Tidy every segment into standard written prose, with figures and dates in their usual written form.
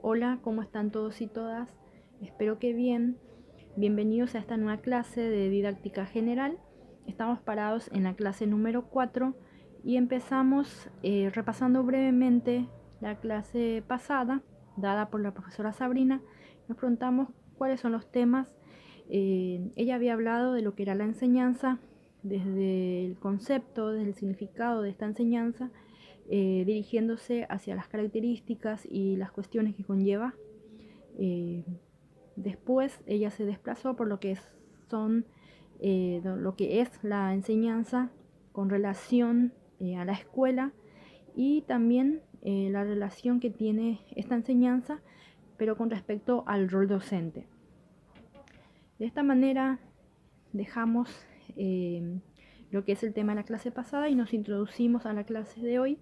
Hola, ¿cómo están todos y todas? Espero que bien. Bienvenidos a esta nueva clase de didáctica general. Estamos parados en la clase número 4 y empezamos repasando brevemente la clase pasada dada por la profesora Sabrina. Nos preguntamos cuáles son los temas. Ella había hablado de lo que era la enseñanza desde el concepto, desde el significado de esta enseñanza, dirigiéndose hacia las características y las cuestiones que conlleva. Después ella se desplazó por lo que lo que es la enseñanza con relación a la escuela y también la relación que tiene esta enseñanza, pero con respecto al rol docente. De esta manera dejamos lo que es el tema de la clase pasada y nos introducimos a la clase de hoy,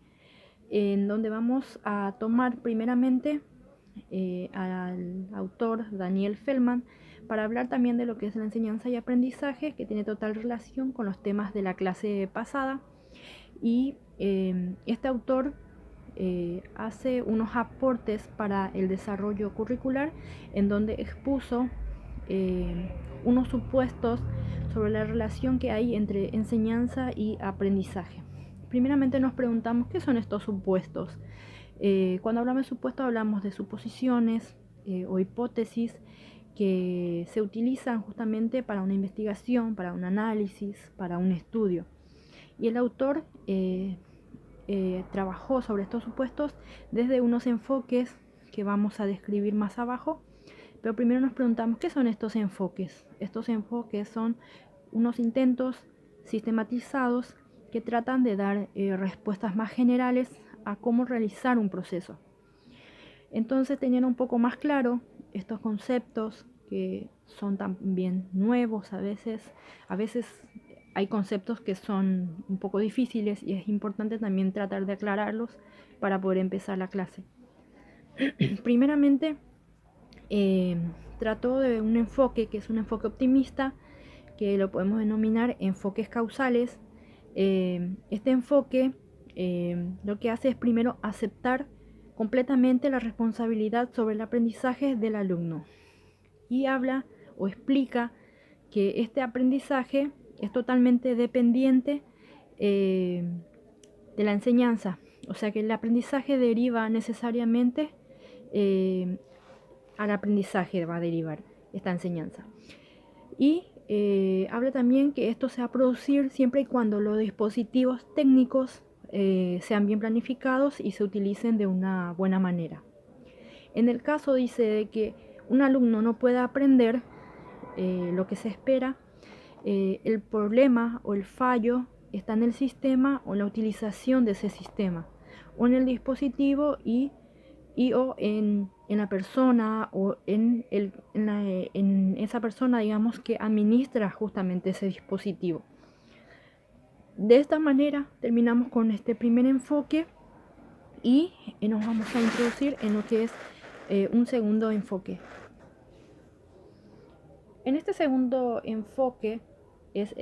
en donde vamos a tomar primeramente al autor Daniel Feldman para hablar también de lo que es la enseñanza y aprendizaje, que tiene total relación con los temas de la clase pasada. Y este autor hace unos aportes para el desarrollo curricular, en donde expuso unos supuestos sobre la relación que hay entre enseñanza y aprendizaje. Primeramente nos preguntamos qué son estos supuestos. Cuando hablamos de supuestos hablamos de suposiciones o hipótesis que se utilizan justamente para una investigación, para un análisis, para un estudio. Y el autor trabajó sobre estos supuestos desde unos enfoques que vamos a describir más abajo. Pero primero nos preguntamos qué son estos enfoques. Estos enfoques son unos intentos sistematizados que tratan de dar respuestas más generales a cómo realizar un proceso. Entonces, teniendo un poco más claro estos conceptos que son también nuevos a veces hay conceptos que son un poco difíciles y es importante también tratar de aclararlos para poder empezar la clase. Primeramente, trató de un enfoque que es un enfoque optimista, que lo podemos denominar enfoques causales. Este enfoque lo que hace es primero aceptar completamente la responsabilidad sobre el aprendizaje del alumno y habla o explica que este aprendizaje es totalmente dependiente de la enseñanza, o sea que el aprendizaje deriva necesariamente al aprendizaje va a derivar esta enseñanza. Y habla también que esto se va a producir siempre y cuando los dispositivos técnicos sean bien planificados y se utilicen de una buena manera. En el caso, dice, de que un alumno no pueda aprender lo que se espera, el problema o el fallo está en el sistema o en la utilización de ese sistema, o en el dispositivo o en la persona o en esa persona, digamos, que administra justamente ese dispositivo. De esta manera terminamos con este primer enfoque y nos vamos a introducir en lo que es un segundo enfoque. En este segundo enfoque es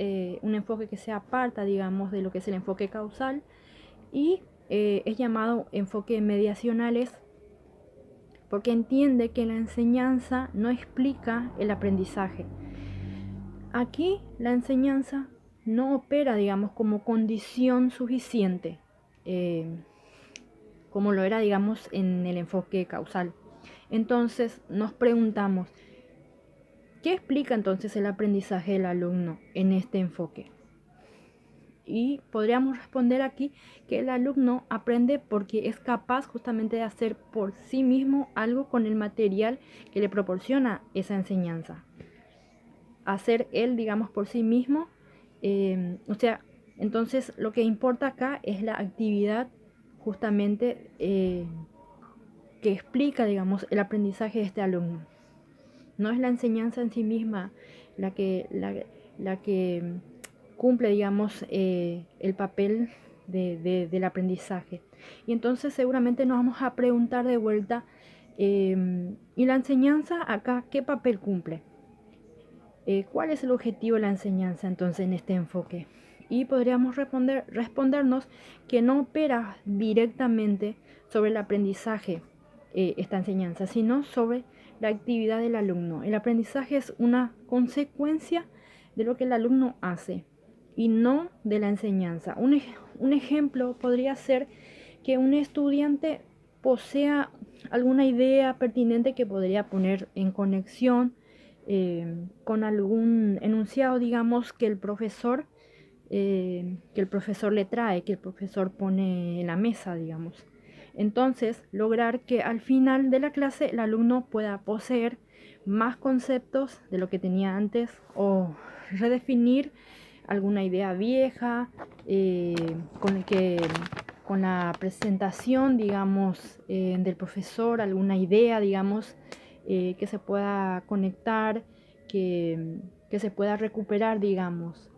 un enfoque que se aparta, digamos, de lo que es el enfoque causal y es llamado enfoque mediacionales, porque entiende que la enseñanza no explica el aprendizaje. Aquí la enseñanza no opera, digamos, como condición suficiente, como lo era, digamos, en el enfoque causal. Entonces nos preguntamos, ¿qué explica entonces el aprendizaje del alumno en este enfoque? Y podríamos responder aquí que el alumno aprende porque es capaz justamente de hacer por sí mismo algo con el material que le proporciona esa enseñanza. Hacer él, digamos, por sí mismo. Entonces lo que importa acá es la actividad justamente que explica, digamos, el aprendizaje de este alumno. No es la enseñanza en sí misma la que cumple, digamos, el papel del aprendizaje. Y entonces seguramente nos vamos a preguntar de vuelta, ¿y la enseñanza acá qué papel cumple? ¿Cuál es el objetivo de la enseñanza entonces en este enfoque? Y podríamos respondernos que no opera directamente sobre el aprendizaje, esta enseñanza, sino sobre la actividad del alumno. El aprendizaje es una consecuencia de lo que el alumno hace y no de la enseñanza. Un ejemplo podría ser que un estudiante posea alguna idea pertinente que podría poner en conexión con algún enunciado, digamos, que el profesor le trae, que el profesor pone en la mesa, digamos. Entonces, lograr que al final de la clase el alumno pueda poseer más conceptos de lo que tenía antes o redefinir alguna idea vieja con la presentación, digamos, del profesor, alguna idea, digamos, que se pueda conectar, que se pueda recuperar, digamos,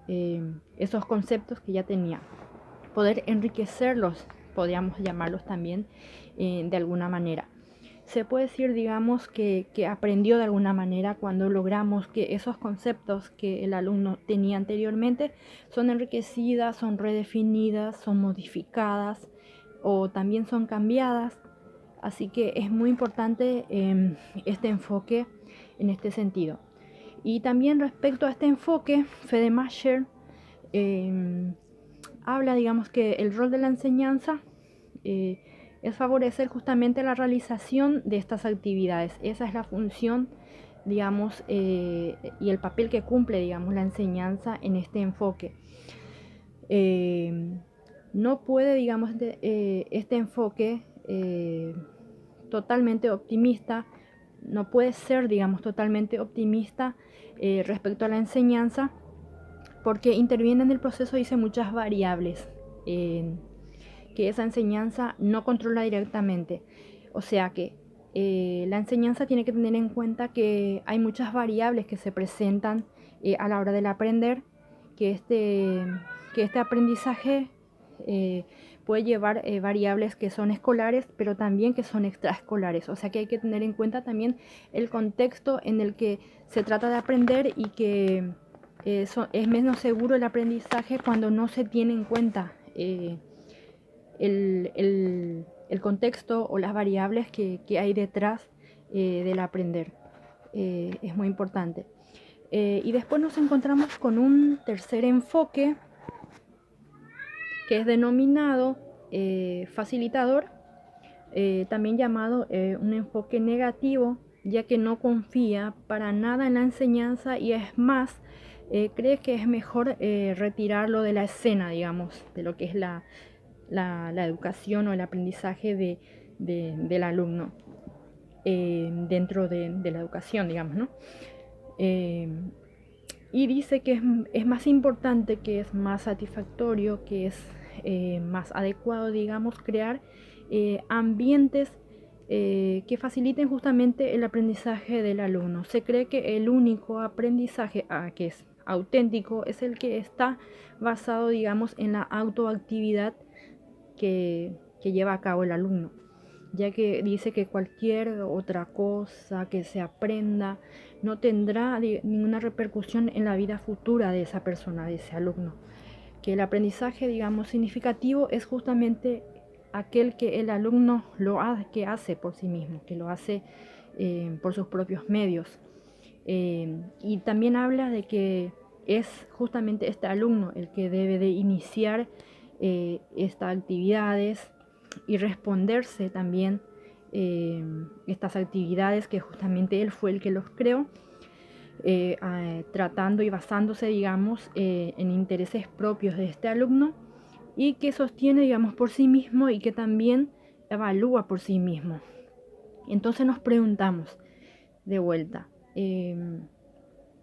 esos conceptos que ya tenía. Poder enriquecerlos, podríamos llamarlos también de alguna manera. Se puede decir, digamos, que aprendió de alguna manera cuando logramos que esos conceptos que el alumno tenía anteriormente son enriquecidas, son redefinidas, son modificadas o también son cambiadas. Así que es muy importante este enfoque en este sentido. Y también respecto a este enfoque, Fedemacher habla, digamos, que el rol de la enseñanza es favorecer justamente la realización de estas actividades. Esa es la función, digamos, y el papel que cumple, digamos, la enseñanza en este enfoque. No puede, digamos, este enfoque totalmente optimista, no puede ser, digamos, totalmente optimista respecto a la enseñanza, porque interviene en el proceso, dice, muchas variables que esa enseñanza no controla directamente. O sea que la enseñanza tiene que tener en cuenta que hay muchas variables que se presentan a la hora del aprender, que este aprendizaje puede llevar variables que son escolares, pero también que son extraescolares. O sea que hay que tener en cuenta también el contexto en el que se trata de aprender y que es menos seguro el aprendizaje cuando no se tiene en cuenta el contexto o las variables que hay detrás del aprender. Es muy importante. Y después nos encontramos con un tercer enfoque que es denominado facilitador, también llamado un enfoque negativo, ya que no confía para nada en la enseñanza y es más, cree que es mejor retirarlo de la escena, digamos, de lo que es la educación o el aprendizaje del alumno dentro de la educación, digamos, ¿no? Y dice que es más importante, que es más satisfactorio, que es más adecuado, digamos, crear ambientes que faciliten justamente el aprendizaje del alumno. Se cree que el único aprendizaje que es auténtico es el que está basado, digamos, en la autoactividad que lleva a cabo el alumno, ya que dice que cualquier otra cosa que se aprenda no tendrá ninguna repercusión en la vida futura de esa persona, de ese alumno. Que el aprendizaje, digamos, significativo es justamente aquel que el alumno que hace por sí mismo, que lo hace por sus propios medios. Y también habla de que es justamente este alumno el que debe de iniciar estas actividades y responderse también estas actividades, que justamente él fue el que los creó, tratando y basándose, digamos, en intereses propios de este alumno y que sostiene, digamos, por sí mismo y que también evalúa por sí mismo. Entonces nos preguntamos de vuelta, en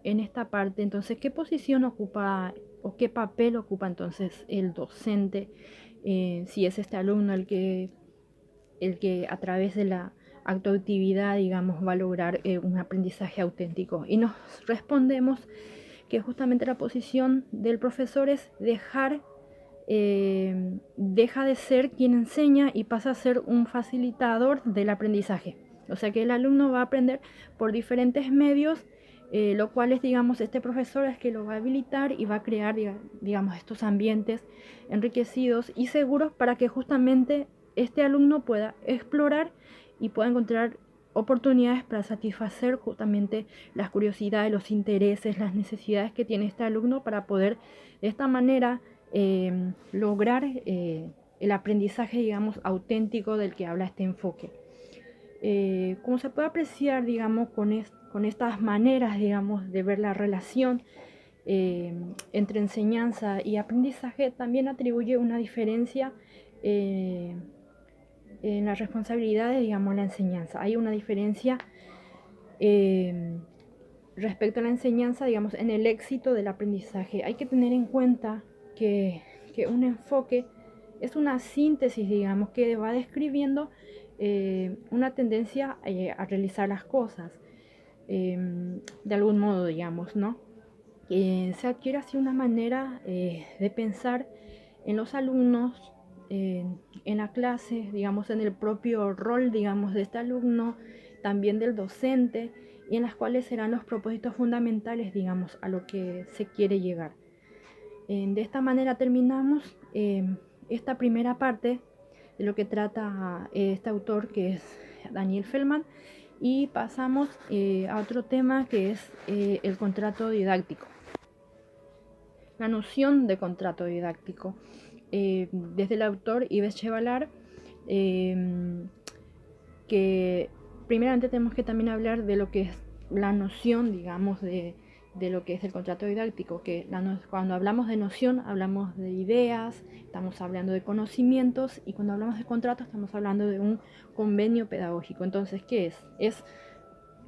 esta parte, entonces, ¿qué posición ocupa o qué papel ocupa entonces el docente? Si es este alumno el que a través de la autoactividad, digamos, va a lograr un aprendizaje auténtico. Y nos respondemos que justamente la posición del profesor es deja de ser quien enseña y pasa a ser un facilitador del aprendizaje. O sea que el alumno va a aprender por diferentes medios, lo cual es, digamos, este profesor es que lo va a habilitar y va a crear, digamos, estos ambientes enriquecidos y seguros para que justamente este alumno pueda explorar y pueda encontrar oportunidades para satisfacer justamente las curiosidades, los intereses, las necesidades que tiene este alumno para poder de esta manera lograr el aprendizaje, digamos, auténtico del que habla este enfoque. Como se puede apreciar, digamos, con estas maneras, digamos, de ver la relación entre enseñanza y aprendizaje, también atribuye una diferencia en las responsabilidades, digamos, la enseñanza. Hay una diferencia respecto a la enseñanza, digamos, en el éxito del aprendizaje. Hay que tener en cuenta que un enfoque es una síntesis, digamos, que va describiendo una tendencia a realizar las cosas de algún modo, digamos, ¿no? Se adquiere así una manera de pensar en los alumnos, en la clase, digamos, en el propio rol, digamos, de este alumno, también del docente, y en las cuales serán los propósitos fundamentales, digamos, a lo que se quiere llegar. De esta manera terminamos esta primera parte de lo que trata este autor, que es Daniel Feldman, y pasamos a otro tema que es el contrato didáctico. La noción de contrato didáctico. Desde el autor Yves Chevalar, que primeramente tenemos que también hablar de lo que es la noción, digamos, de lo que es el contrato didáctico, que cuando hablamos de noción hablamos de ideas, estamos hablando de conocimientos, y cuando hablamos de contrato estamos hablando de un convenio pedagógico. Entonces, ¿qué es? Es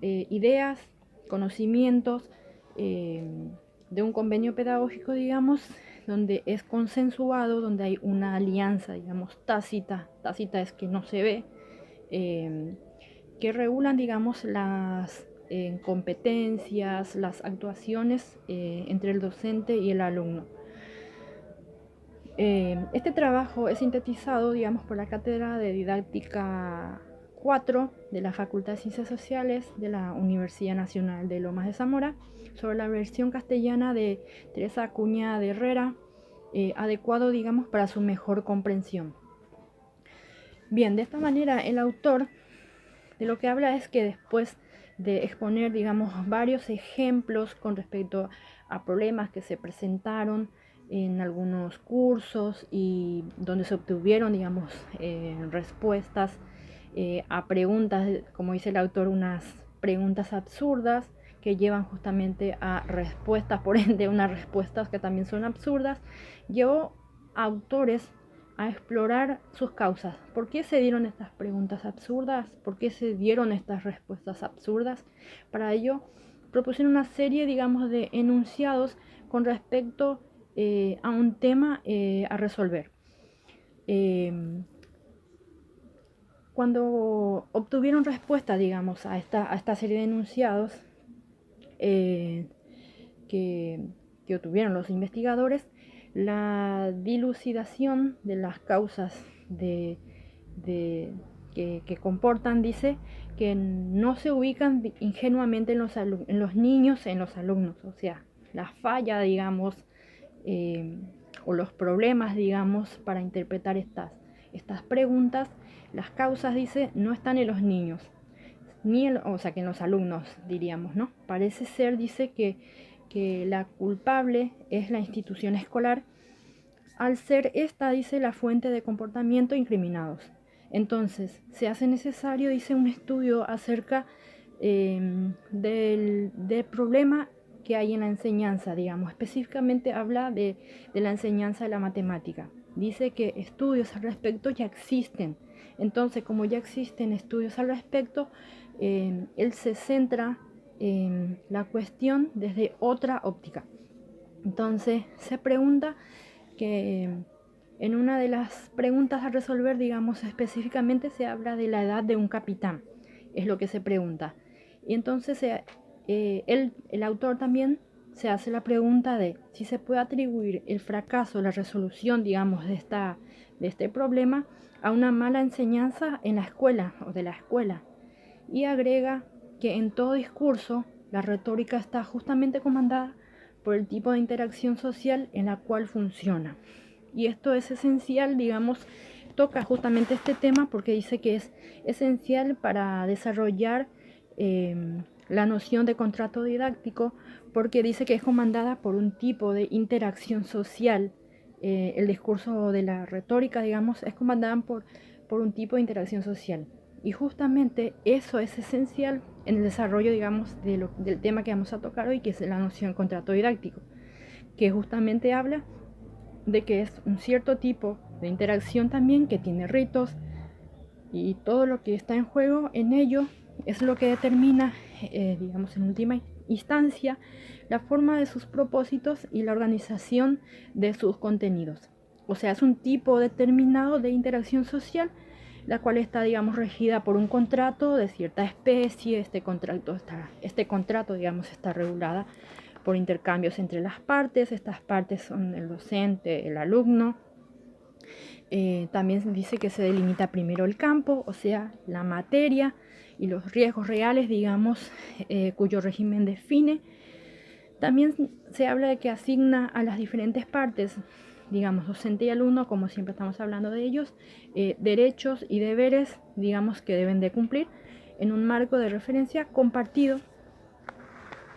ideas, conocimientos de un convenio pedagógico, digamos, donde es consensuado, donde hay una alianza, digamos, tácita es que no se ve, que regulan, digamos, las competencias, las actuaciones entre el docente y el alumno. Este trabajo es sintetizado, digamos, por la Cátedra de Didáctica 4 de la Facultad de Ciencias Sociales de la Universidad Nacional de Lomas de Zamora, sobre la versión castellana de Teresa Acuña de Herrera, adecuado, digamos, para su mejor comprensión. Bien, de esta manera el autor de lo que habla es que después de exponer, digamos, varios ejemplos con respecto a problemas que se presentaron en algunos cursos y donde se obtuvieron, digamos, respuestas a preguntas, como dice el autor, unas preguntas absurdas que llevan justamente a respuestas, por ende unas respuestas que también son absurdas, llevó a autores a explorar sus causas. ¿Por qué se dieron estas preguntas absurdas? ¿Por qué se dieron estas respuestas absurdas? Para ello propusieron una serie, digamos, de enunciados con respecto a un tema a resolver. Cuando obtuvieron respuesta, digamos, a esta serie de enunciados que obtuvieron los investigadores, la dilucidación de las causas que comportan, dice, que no se ubican ingenuamente en los niños, en los alumnos. O sea, la falla, digamos, o los problemas, digamos, para interpretar estas preguntas, las causas, dice, no están en los niños, o sea, que en los alumnos, diríamos, ¿no? Parece ser, dice, que la culpable es la institución escolar, al ser esta, dice, la fuente de comportamiento incriminados. Entonces, se hace necesario, dice, un estudio acerca del problema que hay en la enseñanza, digamos. Específicamente habla de la enseñanza de la matemática. Dice que estudios al respecto ya existen. Entonces, como ya existen estudios al respecto, él se centra en la cuestión desde otra óptica. Entonces, se pregunta que en una de las preguntas a resolver, digamos, específicamente se habla de la edad de un capitán, es lo que se pregunta. Y entonces el autor también se hace la pregunta de si se puede atribuir el fracaso, la resolución, digamos, de este problema a una mala enseñanza en la escuela o de la escuela. Y agrega que en todo discurso la retórica está justamente comandada por el tipo de interacción social en la cual funciona. Y esto es esencial, digamos, toca justamente este tema porque dice que es esencial para desarrollar la noción de contrato didáctico, porque dice que es comandada por un tipo de interacción social. El discurso de la retórica, digamos, es comandada por un tipo de interacción social. Y justamente eso es esencial en el desarrollo, digamos, del tema que vamos a tocar hoy, que es la noción de contrato didáctico, que justamente habla de que es un cierto tipo de interacción también que tiene ritos, y todo lo que está en juego en ello es lo que determina, digamos, en última instancia, la forma de sus propósitos y la organización de sus contenidos. O sea, es un tipo determinado de interacción social, la cual está, digamos, regida por un contrato de cierta especie. Este contrato, digamos, está regulada por intercambios entre las partes. Estas partes son el docente, el alumno. También dice que se delimita primero el campo, o sea, la materia y los riesgos reales, digamos, cuyo régimen define. También se habla de que asigna a las diferentes partes, digamos, docente y alumno, como siempre estamos hablando de ellos, derechos y deberes, digamos, que deben de cumplir en un marco de referencia compartido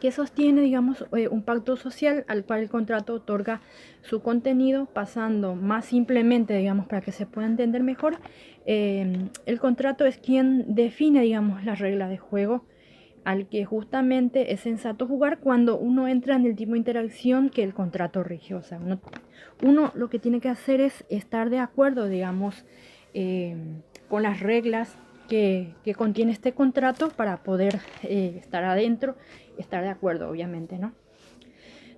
que sostiene, digamos, un pacto social al cual el contrato otorga su contenido, pasando más simplemente, digamos, para que se pueda entender mejor, el contrato es quien define, digamos, las reglas de juego al que justamente es sensato jugar cuando uno entra en el tipo de interacción que el contrato rige. O sea, uno lo que tiene que hacer es estar de acuerdo, digamos, con las reglas que contiene este contrato para poder estar adentro, estar de acuerdo, obviamente, ¿no?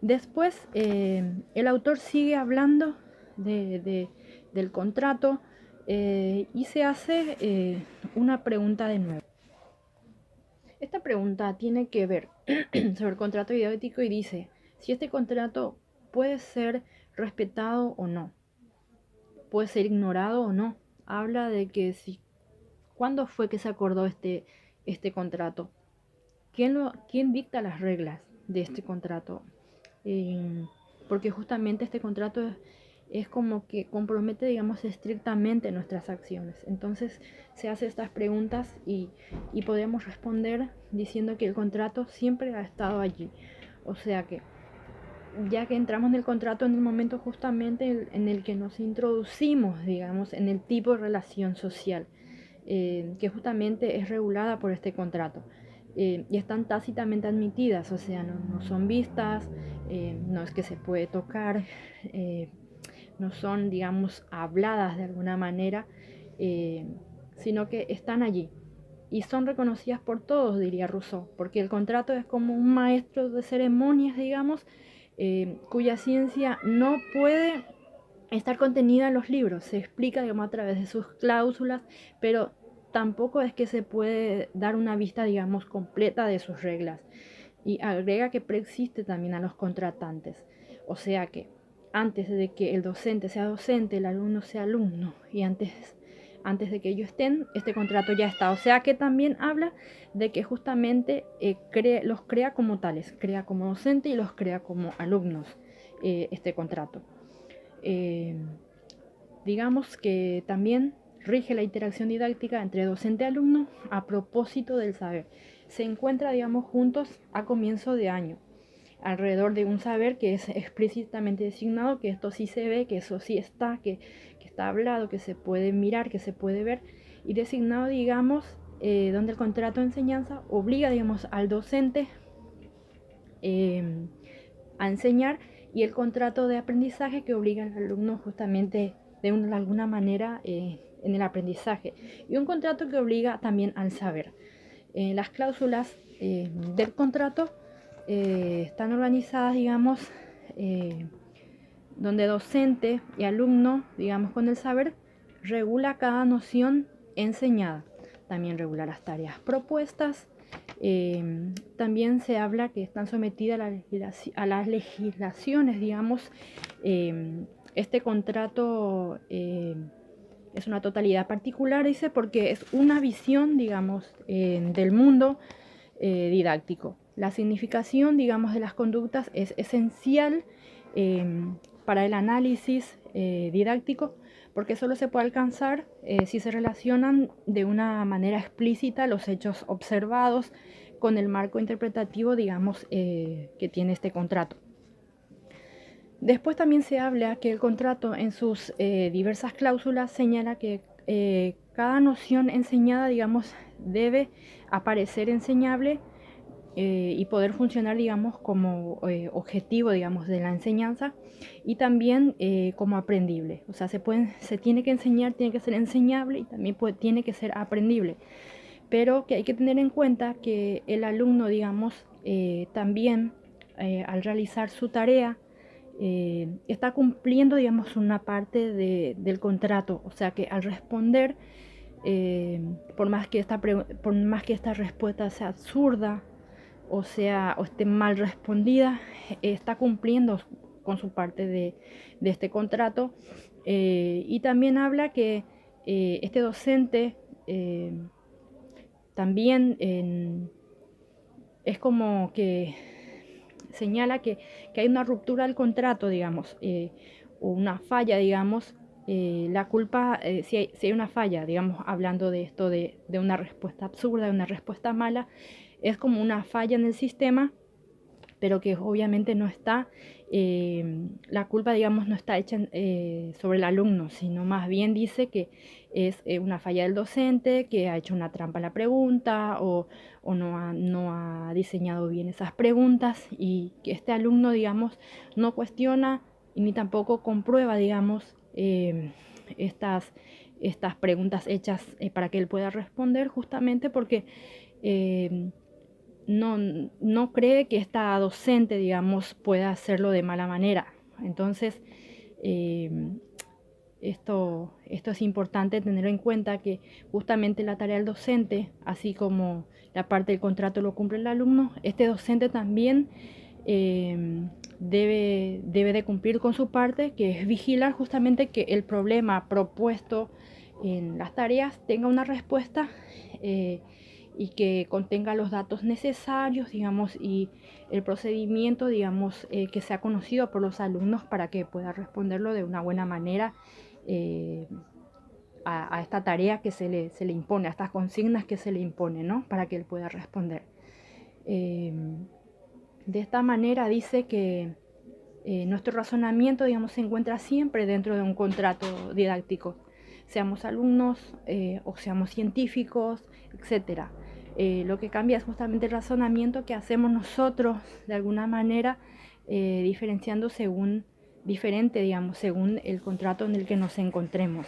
Después, el autor sigue hablando del contrato y se hace una pregunta de nuevo. Esta pregunta tiene que ver sobre el contrato didáctico y dice si este contrato puede ser respetado o no, puede ser ignorado o no. Habla de que cuándo fue que se acordó este contrato, quién dicta las reglas de este contrato, porque justamente este contrato es como que compromete, digamos, estrictamente nuestras acciones. Entonces se hace estas preguntas y podemos responder diciendo que el contrato siempre ha estado allí. O sea que ya que entramos en el contrato en el momento justamente en el que nos introducimos, digamos, en el tipo de relación social, que justamente es regulada por este contrato. Y están tácitamente admitidas, o sea, no son vistas, no es que se puede tocar, no son, digamos, habladas de alguna manera, sino que están allí y son reconocidas por todos, diría Rousseau, porque el contrato es como un maestro de ceremonias, digamos, cuya ciencia no puede estar contenida en los libros, se explica, digamos, a través de sus cláusulas, pero tampoco es que se puede dar una vista, digamos, completa de sus reglas. Y agrega que preexiste también a los contratantes, o sea que antes de que el docente sea docente, el alumno sea alumno, y antes de que ellos estén, este contrato ya está. O sea que también habla de que justamente los crea como tales, crea como docente y los crea como alumnos este contrato. Digamos que también rige la interacción didáctica entre docente y alumno a propósito del saber. Se encuentra, digamos, juntos a comienzo de año, alrededor de un saber que es explícitamente designado, que esto sí se ve, que eso sí está, que está hablado, que se puede mirar, que se puede ver, y designado, digamos, donde el contrato de enseñanza obliga, digamos, al docente a enseñar, y el contrato de aprendizaje que obliga al alumno justamente de alguna manera en el aprendizaje, y un contrato que obliga también al saber. Las cláusulas del contrato están organizadas, digamos, donde docente y alumno, digamos, con el saber, regula cada noción enseñada. También regula las tareas propuestas. También se habla que están sometidas a las legislaciones, digamos. Este contrato es una totalidad particular, dice, porque es una visión, digamos, del mundo didáctico. La significación, digamos, de las conductas es esencial para el análisis didáctico, porque solo se puede alcanzar si se relacionan de una manera explícita los hechos observados con el marco interpretativo, digamos, que tiene este contrato. Después también se habla que el contrato en sus diversas cláusulas señala que cada noción enseñada, digamos, debe aparecer enseñable y poder funcionar, digamos, como objetivo, digamos, de la enseñanza y también como aprendible. O sea, se tiene que enseñar, tiene que ser enseñable y también tiene que ser aprendible. Pero que hay que tener en cuenta que el alumno, digamos, también al realizar su tarea, está cumpliendo, digamos, una parte del contrato. O sea que al responder, por más que esta respuesta sea absurda o esté mal respondida, está cumpliendo con su parte de este contrato. Y también habla que este docente también es como que señala que hay una ruptura del contrato, digamos, o una falla, digamos. La culpa, si hay una falla, digamos, hablando de esto de una respuesta absurda, de una respuesta mala, es como una falla en el sistema, pero que obviamente no está, la culpa, digamos, no está hecha sobre el alumno, sino más bien dice que es una falla del docente, que ha hecho una trampa a la pregunta o no ha diseñado bien esas preguntas y que este alumno, digamos, no cuestiona ni tampoco comprueba, digamos, estas preguntas hechas para que él pueda responder, justamente porque no cree que esta docente, digamos, pueda hacerlo de mala manera. Entonces, esto es importante tener en cuenta, que justamente la tarea del docente, así como la parte del contrato lo cumple el alumno, este docente también debe de cumplir con su parte, que es vigilar justamente que el problema propuesto en las tareas tenga una respuesta y que contenga los datos necesarios, digamos, y el procedimiento, digamos, que sea conocido por los alumnos para que pueda responderlo de una buena manera a esta tarea que se le impone, a estas consignas que se le impone, ¿no? Para que él pueda responder. De esta manera dice que nuestro razonamiento, digamos, se encuentra siempre dentro de un contrato didáctico, seamos alumnos o seamos científicos, etcétera. Lo que cambia es justamente el razonamiento que hacemos nosotros, de alguna manera, diferenciando diferente, digamos, según el contrato en el que nos encontremos.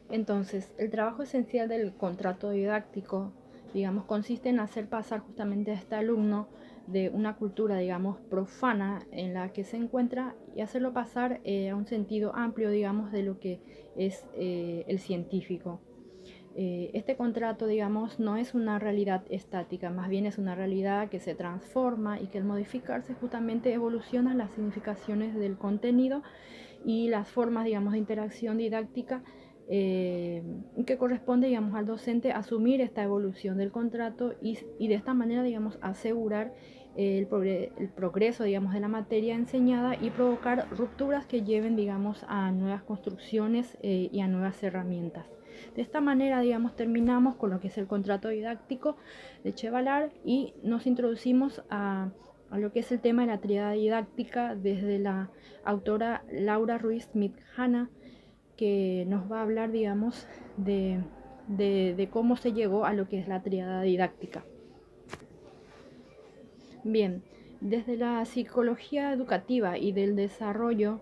Entonces, el trabajo esencial del contrato didáctico, digamos, consiste en hacer pasar justamente a este alumno de una cultura, digamos, profana en la que se encuentra y hacerlo pasar a un sentido amplio, digamos, de lo que es el científico. Este contrato, digamos, no es una realidad estática, más bien es una realidad que se transforma y que al modificarse justamente evolucionan las significaciones del contenido y las formas, digamos, de interacción didáctica que corresponde, digamos, al docente asumir esta evolución del contrato y de esta manera, digamos, asegurar el progreso, digamos, de la materia enseñada y provocar rupturas que lleven, digamos, a nuevas construcciones y a nuevas herramientas. De esta manera, digamos, terminamos con lo que es el contrato didáctico de Chevalar y nos introducimos a lo que es el tema de la triada didáctica desde la autora Laura Ruiz Smith-Hanna, que nos va a hablar, digamos, de cómo se llegó a lo que es la triada didáctica. Bien, desde la psicología educativa y del desarrollo,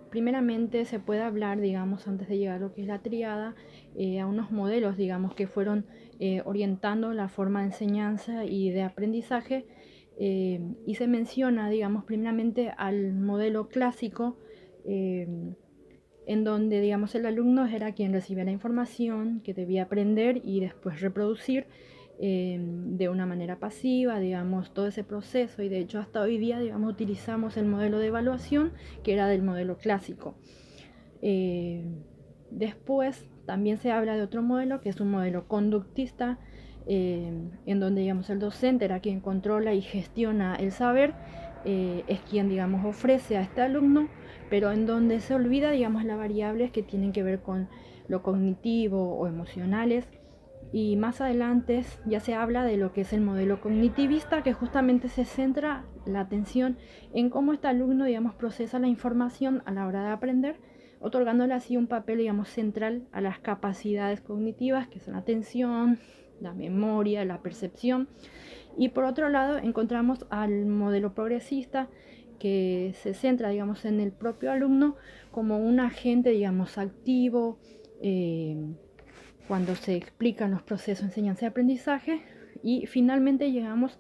primeramente se puede hablar, digamos, antes de llegar a lo que es la triada, a unos modelos, digamos, que fueron orientando la forma de enseñanza y de aprendizaje, y se menciona, digamos, primeramente al modelo clásico, en donde, digamos, el alumno era quien recibía la información que debía aprender y después reproducir de una manera pasiva, digamos, todo ese proceso. Y de hecho hasta hoy día, digamos, utilizamos el modelo de evaluación que era del modelo clásico. Después también se habla de otro modelo que es un modelo conductista, en donde, digamos, el docente era quien controla y gestiona el saber es quien, digamos, ofrece a este alumno, pero en donde se olvida, digamos, las variables que tienen que ver con lo cognitivo o emocionales. Y más adelante ya se habla de lo que es el modelo cognitivista, que justamente se centra la atención en cómo este alumno, digamos, procesa la información a la hora de aprender, otorgándole así un papel, digamos, central a las capacidades cognitivas, que son la atención, la memoria, la percepción. Y por otro lado encontramos al modelo progresista, que se centra, digamos, en el propio alumno como un agente, digamos, activo, cuando se explican los procesos de enseñanza y aprendizaje. Y finalmente llegamos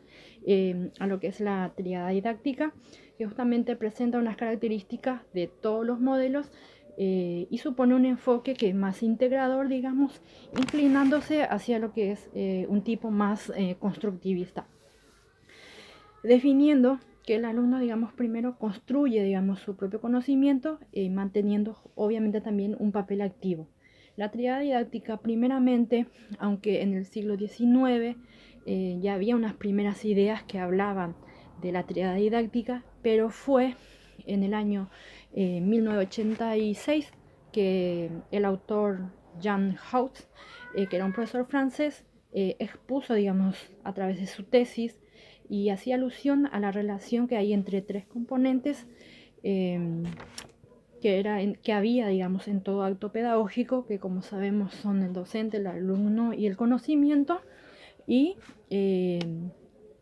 a lo que es la tríada didáctica, que justamente presenta unas características de todos los modelos y supone un enfoque que es más integrador, digamos, inclinándose hacia lo que es un tipo más constructivista, definiendo que el alumno, digamos, primero construye, digamos, su propio conocimiento, manteniendo obviamente también un papel activo. La tríada didáctica, primeramente, aunque en el siglo XIX ya había unas primeras ideas que hablaban de la tríada didáctica, pero fue en el año 1986 que el autor Jan Hout, que era un profesor francés, expuso, digamos, a través de su tesis, y hacía alusión a la relación que hay entre tres componentes que había, digamos, en todo acto pedagógico, que como sabemos son el docente, el alumno y el conocimiento, y que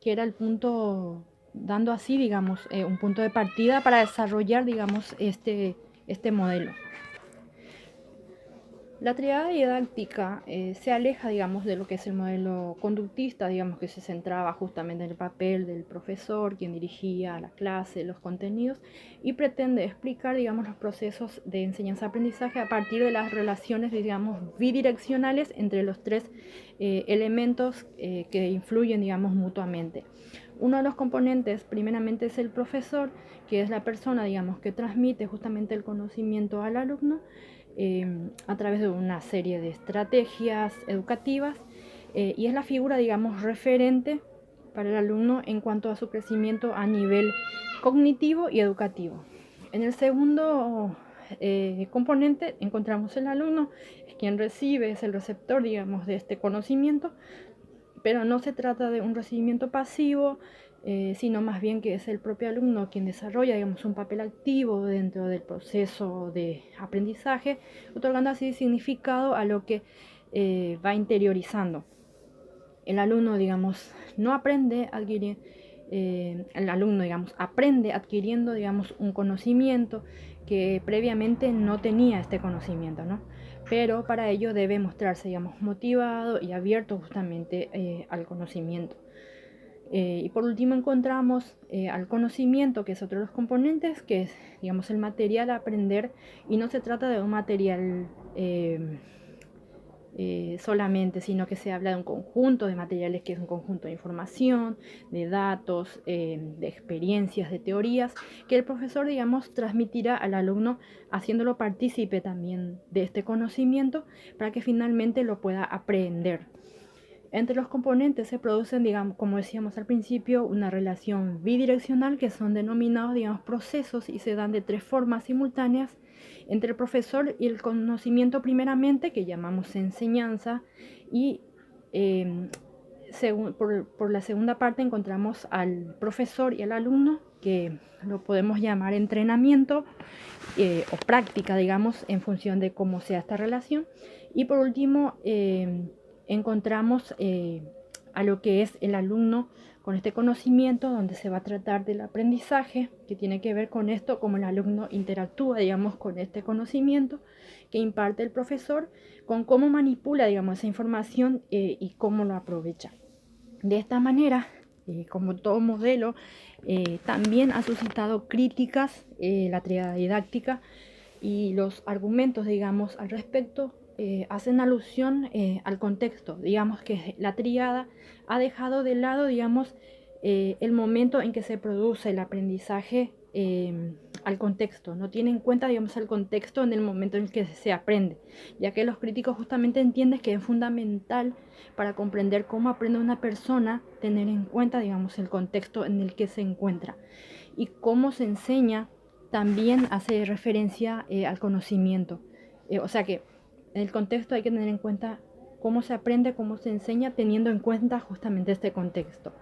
era el punto, dando así, digamos, un punto de partida para desarrollar, digamos, este modelo. La triada didáctica se aleja, digamos, de lo que es el modelo conductista, digamos, que se centraba justamente en el papel del profesor, quien dirigía la clase, los contenidos, y pretende explicar, digamos, los procesos de enseñanza-aprendizaje a partir de las relaciones, digamos, bidireccionales entre los tres elementos que influyen, digamos, mutuamente. Uno de los componentes, primeramente, es el profesor, que es la persona, digamos, que transmite justamente el conocimiento al alumno, a través de una serie de estrategias educativas, y es la figura, digamos, referente para el alumno en cuanto a su crecimiento a nivel cognitivo y educativo. En el segundo componente encontramos el alumno, es quien recibe, es el receptor, digamos, de este conocimiento, pero no se trata de un recibimiento pasivo, sino más bien que es el propio alumno quien desarrolla, digamos, un papel activo dentro del proceso de aprendizaje, otorgando así significado a lo que va interiorizando. El alumno, digamos, no aprende el alumno, digamos, aprende adquiriendo, digamos, un conocimiento que previamente no tenía este conocimiento, ¿no? Pero para ello debe mostrarse, digamos, motivado y abierto justamente al conocimiento. Y por último encontramos al conocimiento, que es otro de los componentes, que es, digamos, el material a aprender, y no se trata de un material solamente, sino que se habla de un conjunto de materiales, que es un conjunto de información, de datos, de experiencias, de teorías, que el profesor, digamos, transmitirá al alumno, haciéndolo partícipe también de este conocimiento para que finalmente lo pueda aprender. Entre los componentes se producen, digamos, como decíamos al principio, una relación bidireccional, que son denominados, digamos, procesos, y se dan de tres formas simultáneas entre el profesor y el conocimiento, primeramente, que llamamos enseñanza, y por la segunda parte encontramos al profesor y al alumno, que lo podemos llamar entrenamiento o práctica, digamos, en función de cómo sea esta relación. Y por último, encontramos a lo que es el alumno con este conocimiento, donde se va a tratar del aprendizaje, que tiene que ver con esto, cómo el alumno interactúa, digamos, con este conocimiento que imparte el profesor, con cómo manipula, digamos, esa información y cómo lo aprovecha. De esta manera, como todo modelo, también ha suscitado críticas la tríada didáctica, y los argumentos, digamos, al respecto hacen alusión al contexto. Digamos que la tríada ha dejado de lado, digamos, el momento en que se produce el aprendizaje al contexto. No tiene en cuenta, digamos, el contexto en el momento en el que se aprende, ya que los críticos justamente entienden que es fundamental para comprender cómo aprende una persona tener en cuenta, digamos, el contexto en el que se encuentra. y cómo se enseña también hace referencia al conocimiento. O sea que en el contexto hay que tener en cuenta cómo se aprende, cómo se enseña, teniendo en cuenta justamente este contexto.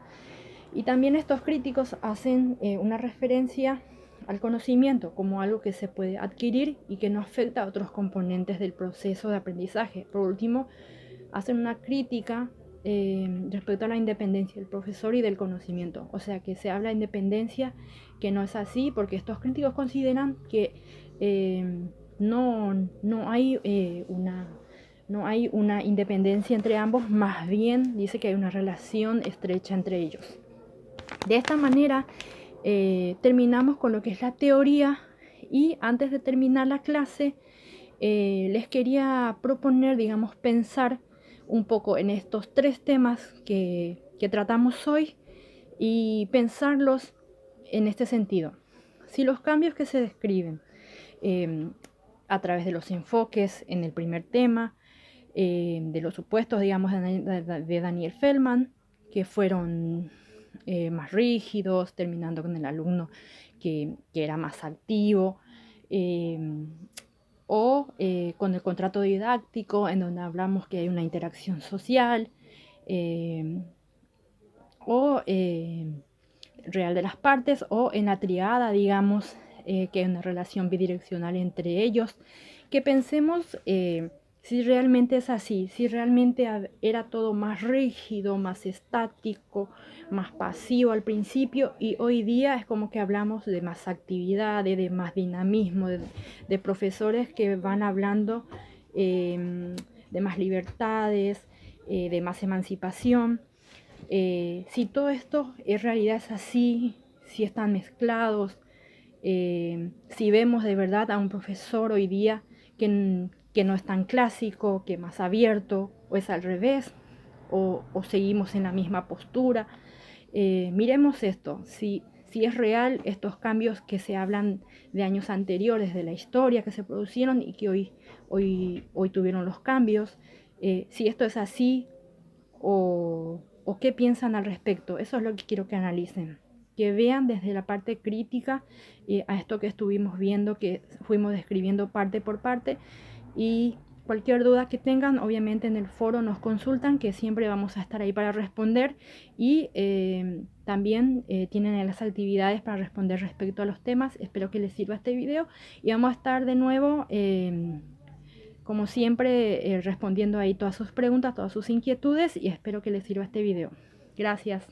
Y también estos críticos hacen una referencia al conocimiento como algo que se puede adquirir y que no afecta a otros componentes del proceso de aprendizaje. Por último, hacen una crítica respecto a la independencia del profesor y del conocimiento. O sea, que se habla de independencia, que no es así, porque estos críticos consideran que no hay una independencia entre ambos, más bien dice que hay una relación estrecha entre ellos. De esta manera terminamos con lo que es la teoría, y antes de terminar la clase les quería proponer, digamos, pensar un poco en estos 3 temas que tratamos hoy y pensarlos en este sentido. Si los cambios que se describen a través de los enfoques en el primer tema, de los supuestos, digamos, de Daniel Feldman, que fueron más rígidos, terminando con el alumno que era más activo, o con el contrato didáctico, en donde hablamos que hay una interacción social, o real de las partes, o en la triada, digamos, que hay una relación bidireccional entre ellos, que pensemos si realmente es así, si realmente era todo más rígido, más estático, más pasivo al principio, y hoy día es como que hablamos de más actividades, de más dinamismo, de profesores que van hablando de más libertades, de más emancipación. Si todo esto en realidad es así, si están mezclados, si vemos de verdad a un profesor hoy día que no es tan clásico, que más abierto, o es al revés, o seguimos en la misma postura. Miremos esto, si es real estos cambios que se hablan de años anteriores, de la historia que se produjeron y que hoy tuvieron los cambios, si esto es así o qué piensan al respecto. Eso es lo que quiero que analicen, que vean desde la parte crítica a esto que estuvimos viendo, que fuimos describiendo parte por parte, y cualquier duda que tengan, obviamente en el foro nos consultan, que siempre vamos a estar ahí para responder, y también tienen las actividades para responder respecto a los temas. Espero que les sirva este video y vamos a estar de nuevo como siempre respondiendo ahí todas sus preguntas, todas sus inquietudes, y espero que les sirva este video. Gracias.